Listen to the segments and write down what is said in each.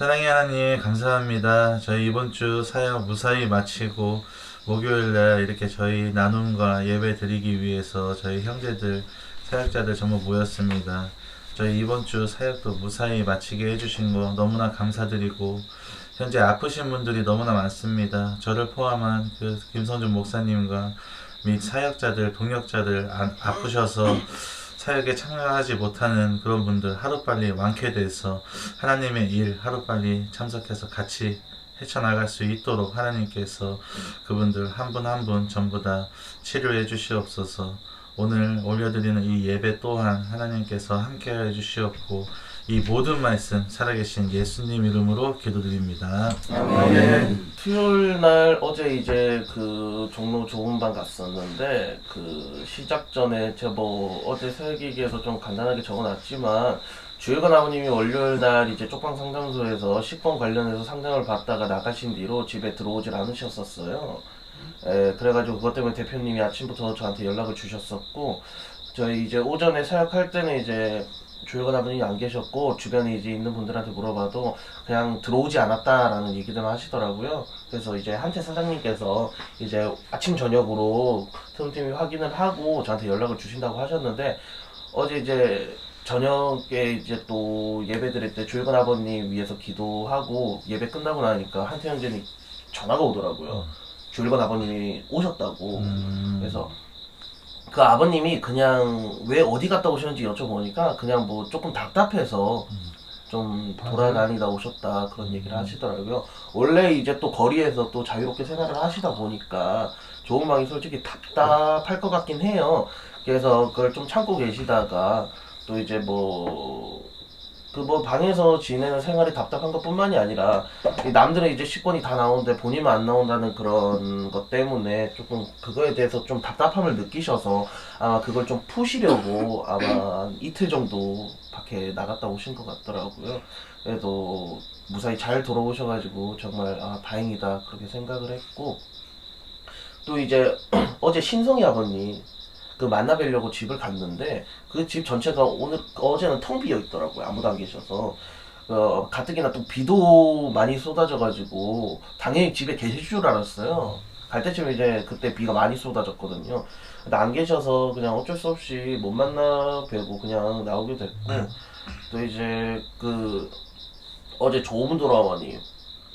사랑의 하나님 감사합니다. 저희 이번 주 사역 무사히 마치고 목요일날 이렇게 저희 나눔과 예배 드리기 위해서 저희 형제들 사역자들 전부 모였습니다. 저희 이번 주 사역도 무사히 마치게 해주신 거 너무나 감사드리고 현재 아프신 분들이 너무나 많습니다. 저를 포함한 그 김성준 목사님과 및 사역자들, 동역자들 아프셔서 사역에 참여하지 못하는 그런 분들 하루빨리 완쾌돼서 하나님의 일 하루빨리 참석해서 같이 헤쳐나갈 수 있도록 하나님께서 그분들 한 분 한 분 전부 다 치료해 주시옵소서. 오늘 올려드리는 이 예배 또한 하나님께서 함께하여 주시옵고 이 모든 말씀 살아계신 예수님 이름으로 기도드립니다. 아멘. 수요일 날 어제 이제 그 종로 좋은 방 갔었는데 그 시작 전에 제가 뭐 어제 설기기에서 좀 간단하게 적어놨지만 주일권 아버님이 월요일 날 이제 쪽방 상담소에서 식권 관련해서 상담을 받다가 나가신 뒤로 집에 들어오질 않으셨었어요. 그래가지고 그것 때문에 대표님이 아침부터 저한테 연락을 주셨었고 저희 이제 오전에 사역할 때는 이제 주일권 아버님이 안 계셨고 주변에 이제 있는 분들한테 물어봐도 그냥 들어오지 않았다라는 얘기들만 하시더라고요. 그래서 이제 한태 사장님께서 이제 아침 저녁으로 팀이 확인을 하고 저한테 연락을 주신다고 하셨는데 어제 이제 저녁에 이제 또 예배 드릴 때 주일권 아버님 위해서 기도하고 예배 끝나고 나니까 한태 형제님 전화가 오더라고요. 주일권 아버님이 오셨다고. 그래서 그 아버님이 그냥 왜 어디 갔다 오셨는지 여쭤보니까 그냥 뭐 조금 답답해서 좀 돌아다니다 오셨다 그런 얘기를 하시더라고요. 원래 이제 또 거리에서 또 자유롭게 생활을 하시다 보니까 좋은 방이 솔직히 답답할 것 같긴 해요. 그래서 그걸 좀 참고 계시다가 또 이제 뭐 그 뭐 방에서 지내는 생활이 답답한 것뿐만이 아니라 이 남들은 이제 식권이 다 나오는데 본인만 안 나온다는 그런 것 때문에 조금 그거에 대해서 좀 답답함을 느끼셔서 아마 그걸 좀 푸시려고 아마 이틀 정도 밖에 나갔다 오신 것 같더라고요. 그래도 무사히 잘 돌아오셔가지고 정말 다행이다 그렇게 생각을 했고 또 이제 어제 신성이 아버님 그 만나 뵈려고 집을 갔는데 그 집 전체가 오늘 어제는 텅 비어 있더라고요. 아무도 안 계셔서 가뜩이나 또 비도 많이 쏟아져가지고 당연히 집에 계실 줄 알았어요. 갈 때쯤 이제 그때 비가 많이 쏟아졌거든요. 근데 안 계셔서 그냥 어쩔 수 없이 못 만나 뵈고 그냥 나오게 됐고 또 이제 그 어제 조문도라마님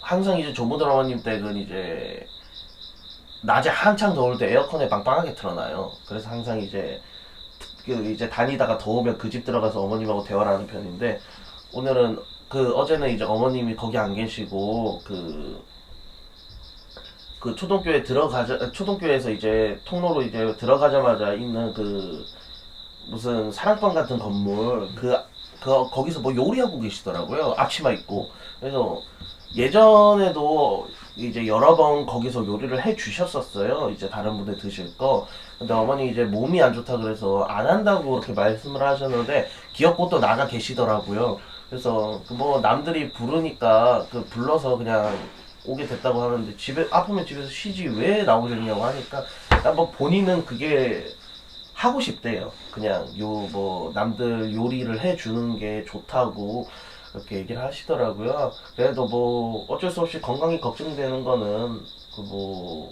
항상 이제 조문도라마님 댁은 이제 낮에 한창 더울 때 에어컨에 빵빵하게 틀어놔요. 그래서 항상 이제 이제 다니다가 더우면 그 집 들어가서 어머님하고 대화를 하는 편인데 오늘은 그 어제는 이제 어머님이 거기 안 계시고 그 초등교회에서 이제 통로로 이제 들어가자마자 있는 그 무슨 사랑방 같은 건물 거기서 뭐 요리하고 계시더라고요. 앞치마 입고. 그래서 예전에도 이제 여러 번 거기서 요리를 해 주셨었어요. 이제 다른 분들 드실 거. 근데 어머니 이제 몸이 안 좋다 그래서 안 한다고 그렇게 말씀을 하셨는데 기어코 또 나가 계시더라고요. 그래서 그 뭐 남들이 부르니까 그 불러서 그냥 오게 됐다고 하는데 집에 아프면 집에서 쉬지 왜 나오려냐고 하니까 뭐 본인은 그게 하고 싶대요. 그냥 요 뭐 남들 요리를 해주는 게 좋다고 그렇게 얘기를 하시더라고요. 그래도 뭐 어쩔 수 없이 건강이 걱정되는 거는 그 뭐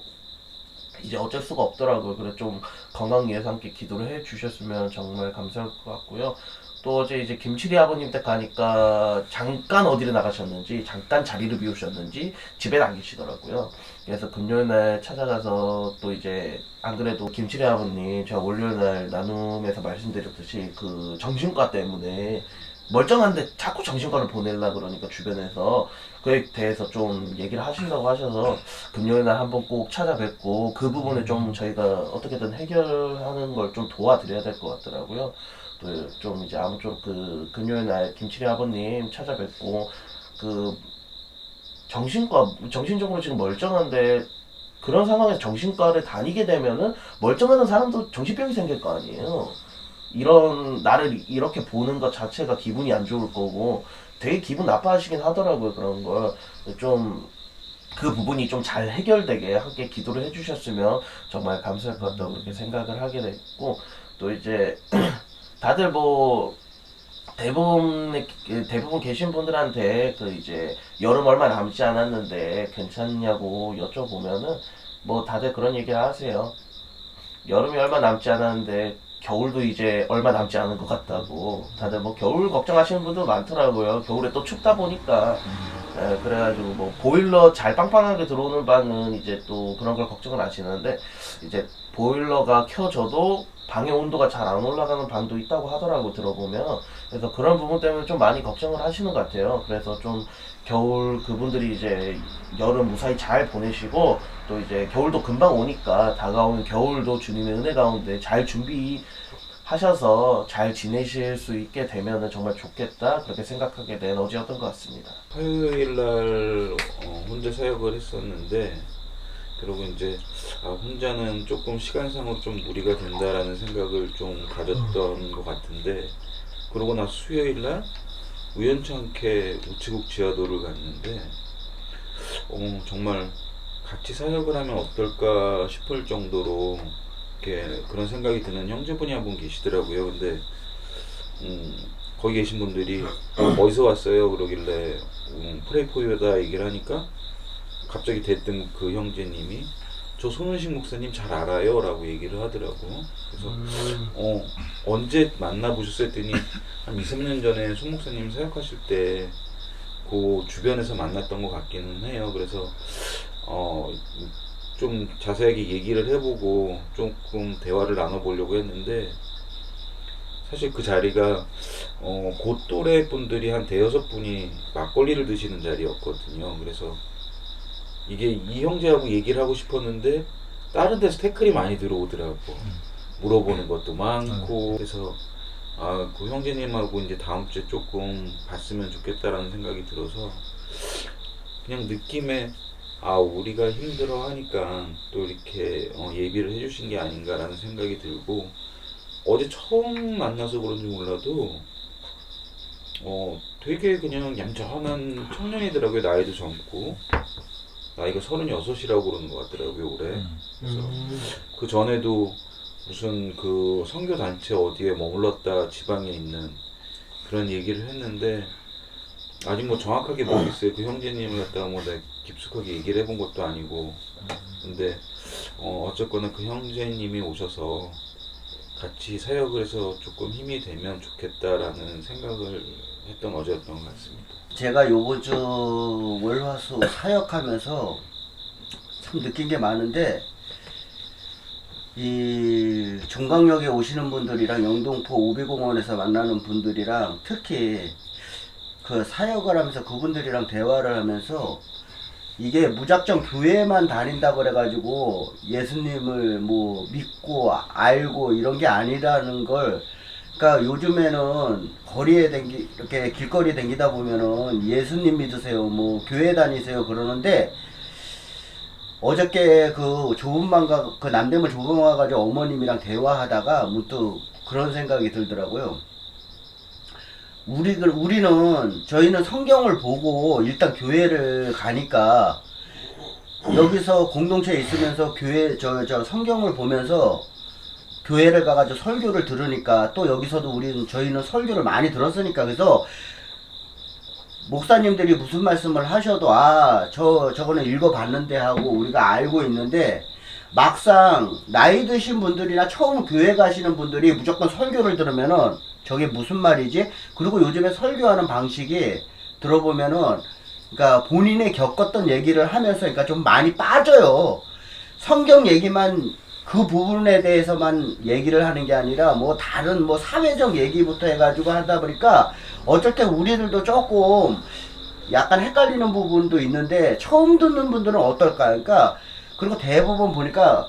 이제 어쩔 수가 없더라고요. 그래 좀 건강 위해서 함께 기도를 해 주셨으면 정말 감사할 것 같고요. 또 어제 이제 김칠이 아버님 댁 가니까 잠깐 어디를 나가셨는지 잠깐 자리를 비우셨는지 집에 안 계시더라고요. 그래서 금요일날 찾아가서 또 이제 안 그래도 김칠이 아버님 제가 월요일날 나눔에서 말씀드렸듯이 그 정신과 때문에 멀쩡한데 자꾸 정신과를 보내려 그러니까 주변에서 그에 대해서 좀 얘기를 하신다고 하셔서 금요일날 한번 꼭 찾아뵙고 그 부분을 좀 저희가 어떻게든 해결하는 걸 좀 도와드려야 될 것 같더라고요. 또 좀 이제 아무쪼록 그 금요일날 김치리 아버님 찾아뵙고 그 정신적으로 지금 멀쩡한데 그런 상황에서 정신과를 다니게 되면은 멀쩡한 사람도 정신병이 생길 거 아니에요. 이런 나를 이렇게 보는 것 자체가 기분이 안 좋을 거고 되게 기분 나빠하시긴 하더라고요. 그런 걸 좀 그 부분이 좀 잘 해결되게 함께 기도를 해주셨으면 정말 감사할 것 같다고 그렇게 생각을 하게 됐고 또 이제 다들 뭐 대부분 계신 분들한테 그 이제 여름 얼마 남지 않았는데 괜찮냐고 여쭤보면은 뭐 다들 그런 얘기를 하세요. 여름이 얼마 남지 않았는데 겨울도 이제 얼마 남지 않은 것 같다고. 다들 뭐 겨울 걱정하시는 분도 많더라고요. 겨울에 또 춥다 보니까. 그래가지고 뭐 보일러 잘 빵빵하게 들어오는 방은 이제 또 그런 걸 걱정을 하시는데, 이제 보일러가 켜져도 방의 온도가 잘 안 올라가는 방도 있다고 하더라고, 들어보면. 그래서 그런 부분 때문에 좀 많이 걱정을 하시는 것 같아요. 그래서 좀 겨울 그분들이 이제 여름 무사히 잘 보내시고, 또 이제 겨울도 금방 오니까 다가오는 겨울도 주님의 은혜 가운데 잘 준비하셔서 잘 지내실 수 있게 되면 정말 좋겠다, 그렇게 생각하게 된 어제였던 것 같습니다. 화요일 날 혼자 사역을 했었는데, 그리고 이제 혼자는 조금 시간상으로 좀 무리가 된다라는 생각을 좀 가졌던 것 같은데, 그러고 나서 수요일 날 우연찮게 우체국 지하도를 갔는데 정말 같이 사역을 하면 어떨까 싶을 정도로 이렇게 그런 생각이 드는 형제분이 한 분 계시더라고요. 근데 거기 계신 분들이 어디서 왔어요? 그러길래 프레이포유다 얘기를 하니까 갑자기 대뜸 그 형제님이 저 손은식 목사님 잘 알아요 라고 얘기를 하더라고. 그래서 언제 만나보셨어요 했더니 한 2, 3년 전에 손 목사님 사역하실 때 그 주변에서 만났던 것 같기는 해요. 그래서 좀 자세하게 얘기를 해보고 조금 대화를 나눠보려고 했는데, 사실 그 자리가 그 또래 분들이 한 대여섯 분이 막걸리를 드시는 자리였거든요. 그래서 이게 이 형제하고 얘기를 하고 싶었는데 다른 데서 태클이 많이 들어오더라고. 물어보는 것도 많고. 그래서 그 형제님하고 이제 다음 주에 조금 봤으면 좋겠다라는 생각이 들어서, 그냥 느낌에 우리가 힘들어 하니까 또 이렇게 예비를 해주신 게 아닌가라는 생각이 들고, 어제 처음 만나서 그런지 몰라도 되게 그냥 얌전한 청년이더라고요. 나이도 젊고, 나이가 36이라고 그러는 것 같더라고요, 올해. 그래서 그 전에도 무슨 그 선교단체 어디에 머물렀다 지방에 있는 그런 얘기를 했는데, 아직 뭐 정확하게 모르겠어요. 그 형제님을 갖다가 뭐 내가 깊숙하게 얘기를 해본 것도 아니고. 근데 어쨌거나 그 형제님이 오셔서 같이 사역을 해서 조금 힘이 되면 좋겠다라는 생각을 했던 어제였던 것 같습니다. 제가 요번 주 월화수 사역하면서 참 느낀 게 많은데, 이 종강역에 오시는 분들이랑 영동포 오비공원에서 만나는 분들이랑 특히 그 사역을 하면서 그분들이랑 대화를 하면서, 이게 무작정 교회만 다닌다 그래가지고 예수님을 뭐 믿고 알고 이런 게 아니라는 걸, 그러니까 요즘에는 거리에 이렇게 길거리 댕기다 보면은 예수님 믿으세요, 뭐 교회 다니세요 그러는데, 어저께 그 그 남대문 좁은 방 가지고 어머님이랑 대화하다가 문득 그런 생각이 들더라고요. 저희는 성경을 보고 일단 교회를 가니까, 여기서 공동체에 있으면서 저 성경을 보면서 교회를 가가지고 설교를 들으니까, 또 여기서도 저희는 설교를 많이 들었으니까, 그래서 목사님들이 무슨 말씀을 하셔도 저거는 읽어봤는데 하고 우리가 알고 있는데, 막상 나이 드신 분들이나 처음 교회 가시는 분들이 무조건 설교를 들으면은 저게 무슨 말이지? 그리고 요즘에 설교하는 방식이 들어보면은, 그러니까 본인이 겪었던 얘기를 하면서, 그러니까 좀 많이 빠져요. 성경 얘기만 그 부분에 대해서만 얘기를 하는 게 아니라 뭐 다른 뭐 사회적 얘기부터 해가지고 하다 보니까 어쩔 때 우리들도 조금 약간 헷갈리는 부분도 있는데, 처음 듣는 분들은 어떨까요? 그러니까, 그리고 대부분 보니까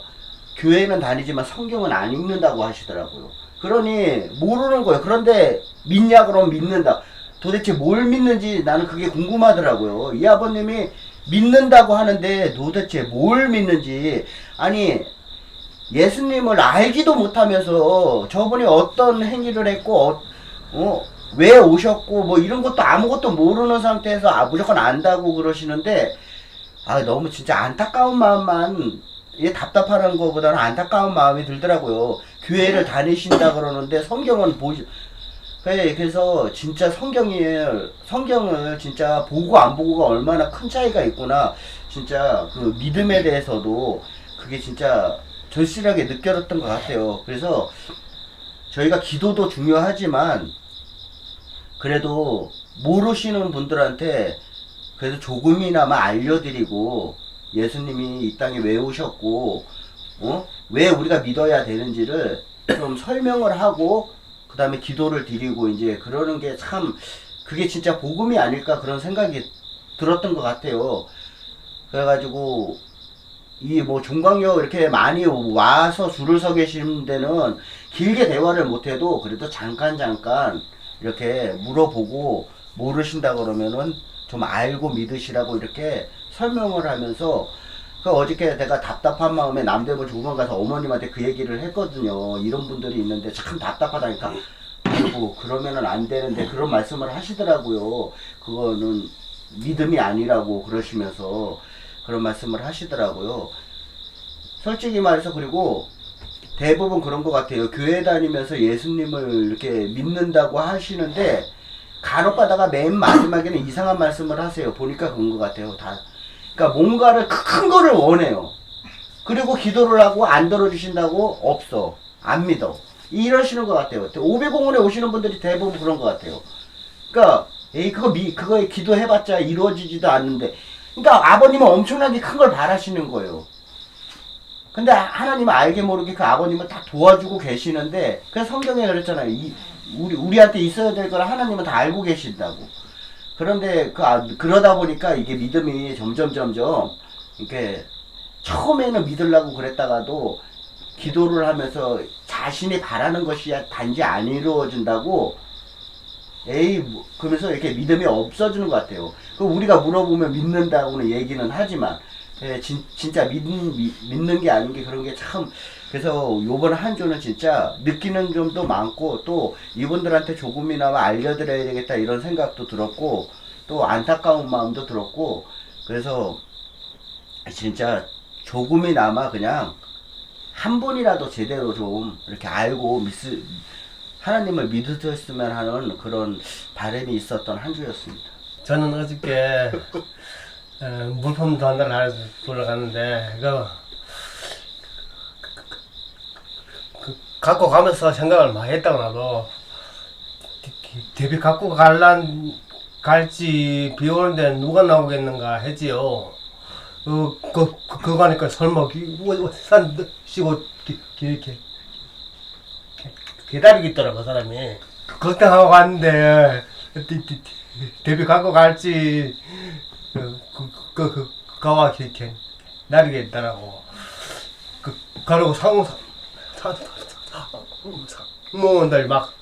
교회는 다니지만 성경은 안 읽는다고 하시더라고요. 그러니 모르는 거예요. 그런데 믿냐 그러면 믿는다. 도대체 뭘 믿는지 나는 그게 궁금하더라고요. 이 아버님이 믿는다고 하는데 도대체 뭘 믿는지. 아니, 예수님을 알지도 못하면서 저분이 어떤 행위를 했고 왜 오셨고 뭐 이런 것도 아무것도 모르는 상태에서 무조건 안다고 그러시는데, 너무 진짜 안타까운 마음만, 이게 답답하는 것보다는 안타까운 마음이 들더라고요. 교회를 다니신다 그러는데 성경은 그래서 진짜 성경을 진짜 보고 안 보고가 얼마나 큰 차이가 있구나. 진짜 그 믿음에 대해서도 그게 진짜 절실하게 느껴졌던 것 같아요. 그래서 저희가 기도도 중요하지만 그래도 모르시는 분들한테 그래도 조금이나마 알려드리고 예수님이 이 땅에 왜 오셨고 왜 우리가 믿어야 되는지를 좀 설명을 하고 그 다음에 기도를 드리고 이제 그러는 게 참 그게 진짜 복음이 아닐까 그런 생각이 들었던 것 같아요. 그래가지고 이 뭐 종강역 이렇게 많이 와서 줄을 서 계시는 데는 길게 대화를 못해도 그래도 잠깐 이렇게 물어보고 모르신다 그러면은 좀 알고 믿으시라고 이렇게 설명을 하면서 그 어저께 내가 답답한 마음에 남대문 조만 가서 어머님한테 그 얘기를 했거든요. 이런 분들이 있는데 참 답답하다니까. 아이고 그러면은 안 되는데 그런 말씀을 하시더라고요. 그거는 믿음이 아니라고 그러시면서 그런 말씀을 하시더라고요. 솔직히 말해서 그리고 대부분 그런 것 같아요. 교회 다니면서 예수님을 이렇게 믿는다고 하시는데 간혹 가다가 맨 마지막에는 이상한 말씀을 하세요. 보니까 그런 것 같아요. 다. 그러니까 뭔가를 큰 거를 원해요. 그리고 기도를 하고 안 들어주신다고 없어. 안 믿어. 이러시는 것 같아요. 500공원에 오시는 분들이 대부분 그런 것 같아요. 그러니까 에이 그거 기도해봤자 이루어지지도 않는데. 그러니까 아버님은 엄청나게 큰 걸 바라시는 거예요. 근데 하나님은 알게 모르게 그 아버님을 다 도와주고 계시는데 그래서 성경에 그랬잖아요. 우리한테 있어야 될 걸 하나님은 다 알고 계신다고. 그런데 그러다 보니까 이게 믿음이 점점 이렇게 처음에는 믿으려고 그랬다가도 기도를 하면서 자신이 바라는 것이 단지 안 이루어진다고 그러면서 이렇게 믿음이 없어지는 것 같아요. 우리가 물어보면 믿는다고는 얘기는 하지만 진짜 믿는 게 아닌 게 그런 게 참 그래서 요번 한 주는 진짜 느끼는 점도 많고 또 이분들한테 조금이나마 알려드려야 되겠다 이런 생각도 들었고 또 안타까운 마음도 들었고 그래서 진짜 조금이나마 그냥 한 분이라도 제대로 좀 이렇게 알고 하나님을 믿으셨으면 하는 그런 바람이 있었던 한 주였습니다. 저는 어저께 물품 전달을 보러 갔는데 갖고 가면서 생각을 많이 했다고 나도 대비 갖고 갈지 비 오는데 누가 나오겠는가 했지요. 그거 하니까 설마 산 쉬고 이렇게 기다리겠더라고 사람이. 걱정하고 갔는데 대비 갖고 갈지 그거와 이렇게 기다리겠더라고. 그러고 상무원들 막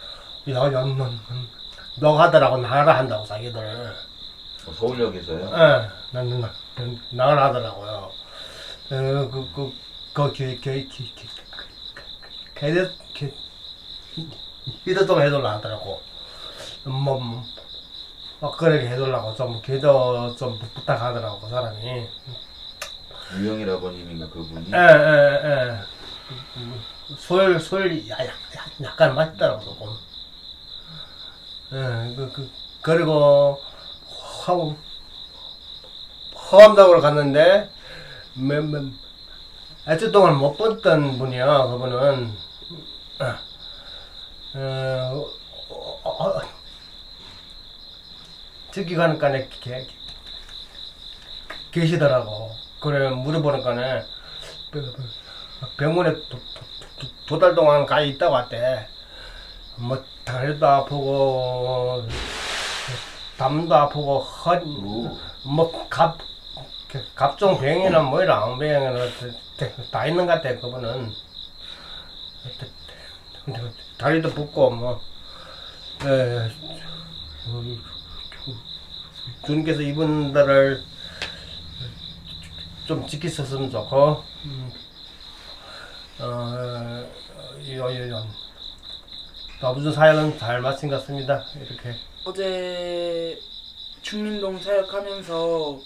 너 하더라고 나가라 한다고 자기들. 서울역에서요? 나가라 하더라고요. 기도 좀 해달라 하더라고. 그렇게 해달라고 좀 기도 좀 부탁하더라고 그 사람이. 유영일 아버님인가 그분이? 술 약간 맞더라고 조금. 그리고 허암동으로 갔는데 며칠 동안 못 봤던 분이야 그분은. 저기 가니까 계시더라고. 그래 물어보니까 병원에 두 달 동안 가 있다고 왔대. 뭐 다리도 아프고 담도 아프고 뭐 갑종 병이나 뭐이라 암병이나 다 있는 것 같아 그분은. 다리도 붓고 뭐 주님께서 이분들을 좀 지키셨으면 좋고 나부준 사역은 잘 마친 것 같습니다. 이렇게 어제 중림동 사역하면서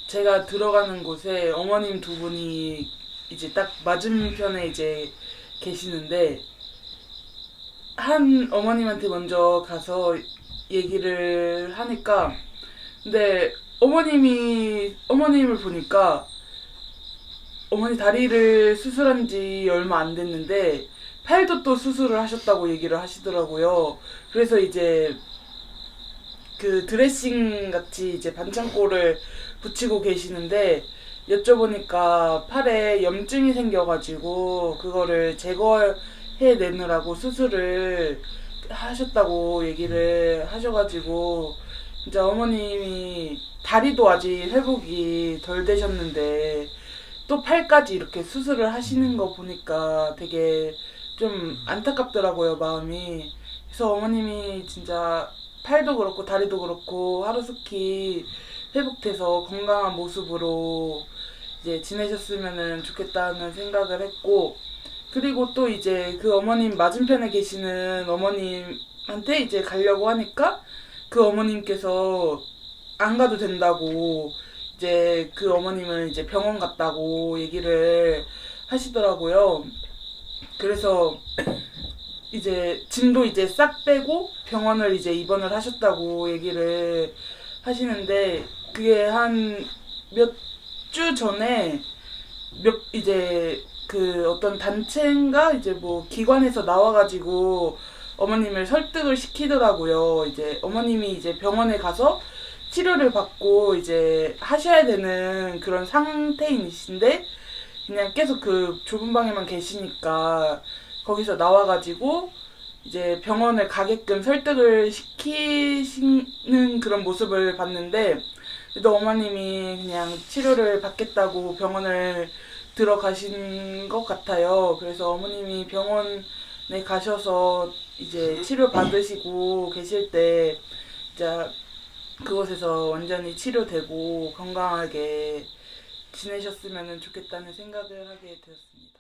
제가 들어가는 곳에 어머님 두 분이 이제 딱 맞은편에 이제 계시는데 한 어머님한테 먼저 가서 얘기를 하니까 근데 어머님을 보니까 어머니 다리를 수술한 지 얼마 안 됐는데 팔도 또 수술을 하셨다고 얘기를 하시더라고요. 그래서 이제 그 드레싱 같이 이제 반창고를 붙이고 계시는데 여쭤보니까 팔에 염증이 생겨가지고 그거를 제거해내느라고 수술을 하셨다고 얘기를 하셔가지고 진짜 어머님이 다리도 아직 회복이 덜 되셨는데 또 팔까지 이렇게 수술을 하시는 거 보니까 되게 좀 안타깝더라고요, 마음이. 그래서 어머님이 진짜 팔도 그렇고 다리도 그렇고 하루속히 회복돼서 건강한 모습으로 이제 지내셨으면 좋겠다는 생각을 했고, 그리고 또 이제 그 어머님 맞은편에 계시는 어머님한테 이제 가려고 하니까 그 어머님께서 안 가도 된다고 이제 그 어머님은 이제 병원 갔다고 얘기를 하시더라고요. 그래서 이제 짐도 이제 싹 빼고 병원을 이제 입원을 하셨다고 얘기를 하시는데 그게 한 몇 주 전에 이제 그 어떤 단체인가 이제 뭐 기관에서 나와가지고 어머님을 설득을 시키더라고요. 이제 어머님이 이제 병원에 가서 치료를 받고 이제 하셔야 되는 그런 상태이신데 그냥 계속 그 좁은 방에만 계시니까 거기서 나와가지고 이제 병원을 가게끔 설득을 시키시는 그런 모습을 봤는데 또 어머님이 그냥 치료를 받겠다고 병원을 들어가신 것 같아요. 그래서 어머님이 병원에 가셔서 이제 치료 받으시고 계실 때 이제 그곳에서 완전히 치료되고 건강하게 지내셨으면 좋겠다는 생각을 하게 되었습니다.